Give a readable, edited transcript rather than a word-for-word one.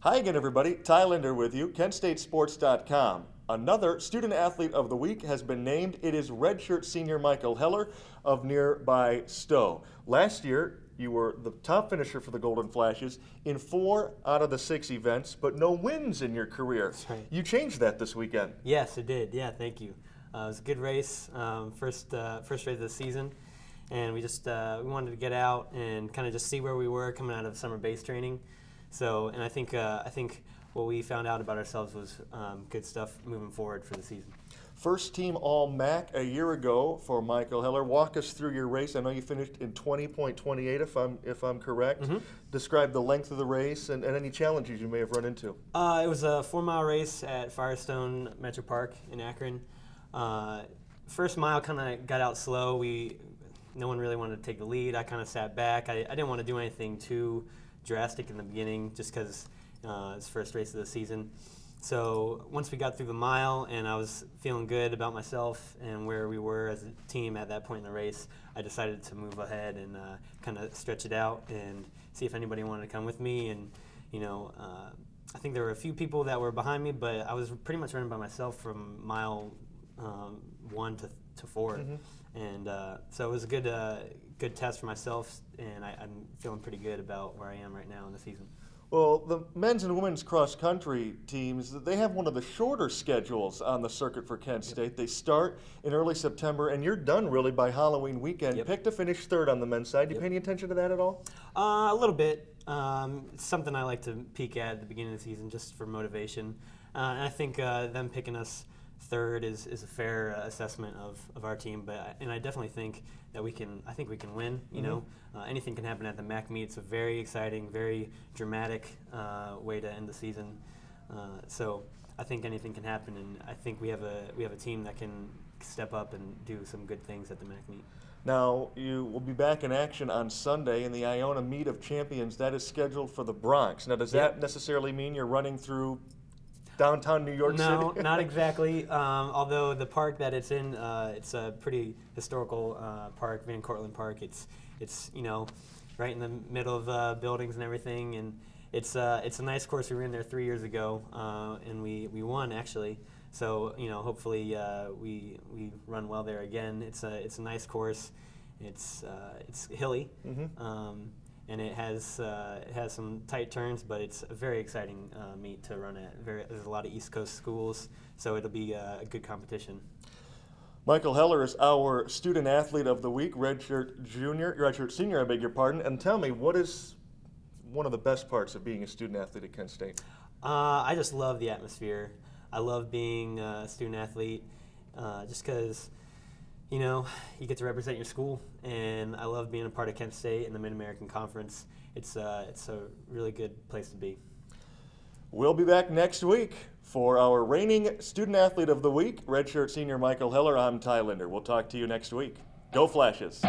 Hi again, everybody. Ty Linder with you, KentStateSports.com. Another Student Athlete of the Week has been named. It is redshirt senior Michael Heller of nearby Stow. Last year, you were the top finisher for the Golden Flashes in 4 out of the 6 events, but no wins in your career. That's right. You changed that this weekend. Yes, it did. Yeah, thank you. It was a good race, first race of the season, and we we wanted to get out and kind of just see where we were coming out of summer base training. So, and I think what we found out about ourselves was good stuff moving forward for the season. First team All-MAC a year ago for Michael Heller. Walk us through your race. I know you finished in 20.28 if I'm correct. Mm-hmm. Describe the length of the race and any challenges you may have run into. It was a 4-mile race at Firestone Metro Park in Akron. First mile kind of got out slow. No one really wanted to take the lead. I kind of sat back. I didn't want to do anything too drastic in the beginning just because it's the first race of the season. So once we got through the mile and I was feeling good about myself and where we were as a team at that point in the race, I decided to move ahead and kind of stretch it out and see if anybody wanted to come with me. And I think there were a few people that were behind me, but I was pretty much running by myself from mile 1 to 4. Mm-hmm. And so it was a good test for myself, and I'm feeling pretty good about where I am right now in the season. Well, the men's and women's cross-country teams, they have one of the shorter schedules on the circuit for Kent State. Yep. They start in early September, and you're done really by Halloween weekend. Yep. Picked to finish 3rd on the men's side. Do you pay any attention to that at all? A little bit. It's something I like to peek at the beginning of the season just for motivation. And I think them picking us 3rd is a fair assessment of our team, and I definitely think that we can win. You know, anything can happen at the MAC meet. It's a very exciting, very dramatic way to end the season. So I think anything can happen, and I think we have a team that can step up and do some good things at the MAC meet. Now, you will be back in action on Sunday in the Iona Meet of Champions. That is scheduled for the Bronx. Now, does that necessarily mean you're running through downtown New York City? No, not exactly. Although the park that it's in, it's a pretty historical park, Van Cortlandt Park. It's right in the middle of buildings and everything, and it's a nice course. We ran there 3 years ago, and we won actually. So hopefully we run well there again. It's a nice course. It's hilly. Mm-hmm. And it has some tight turns, but it's a very exciting meet to run at. There's a lot of East Coast schools, so it'll be a good competition. Michael Heller is our Student Athlete of the Week, redshirt senior, I beg your pardon. And tell me, what is one of the best parts of being a student athlete at Kent State? I just love the atmosphere. I love being a student athlete just because you get to represent your school, and I love being a part of Kent State and the Mid-American Conference. It's a really good place to be. We'll be back next week for our reigning Student Athlete of the Week, redshirt senior Michael Heller. I'm Ty Linder. We'll talk to you next week. Go Flashes!